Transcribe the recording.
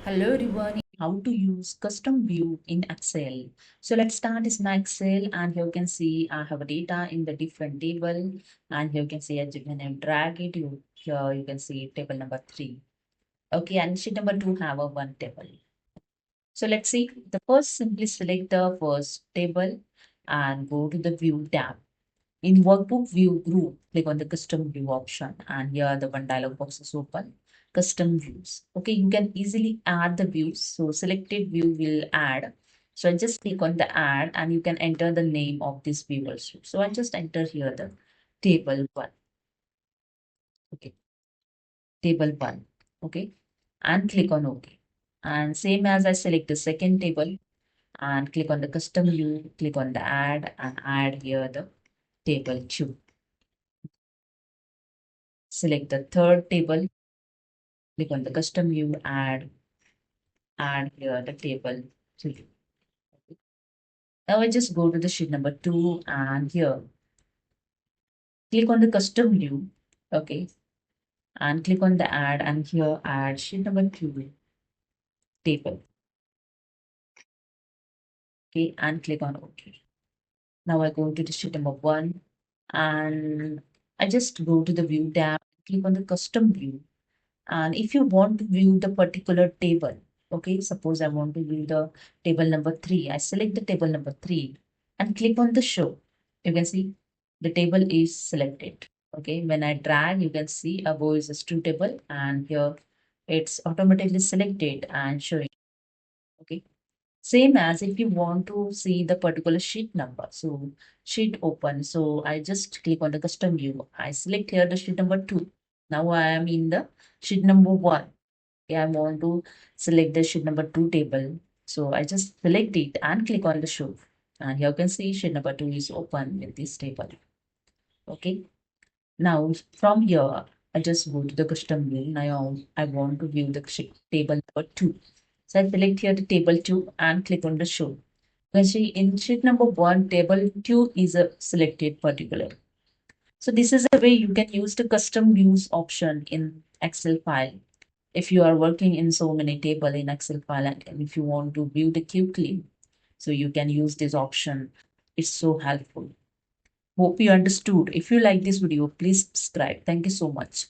Hello everyone, how to use custom view in Excel. So let's start this my Excel, and here you can see I have a data in the different table, and here you can see as you can drag it, here you can see table number 3. Okay, and sheet number 2 have a one table. So let's see, the first simply select the first table and go to the view tab. In workbook view group, click on the custom view option, and here the one dialog box is open. Custom views. Okay, you can easily add the views. So selected view will add. So I just click on the add and you can enter the name of this view also. So I just enter here the table one. Okay, table one. Okay, and click on OK. And same as I select the second table and click on the custom view, click on the add and add here the table two. Select the third table, click on the custom view, add here the table 3. Now I just go to the sheet number 2 and here click on the custom view. Okay. And click on the add and here add sheet number 2 table. Okay. And click on OK. Now I go to the sheet number 1 and I just go to the view tab, click on the custom view. And if you want to view the particular table, okay, suppose I want to view the table number 3, I select the table number 3 and click on the show. You can see the table is selected. Okay, when I drag, you can see above is a two table and here it's automatically selected and showing. Okay, same as if you want to see the particular sheet number. So sheet open. So I just click on the custom view. I select here the sheet number 2. Now I am in the sheet number 1. Okay, I want to select the sheet number 2 table. So I just select it and click on the show. And here you can see sheet number 2 is open with this table. Okay. Now from here, I just go to the custom view. Now I want to view the table number 2. So I select here the table 2 and click on the show. You can see in sheet number 1, table 2 is a selected particular. So this is a way you can use the custom views option in Excel file. If you are working in so many table in Excel file and if you want to view the quickly, so you can use this option. It's so helpful. Hope you understood. If you like this video, please subscribe. Thank you so much.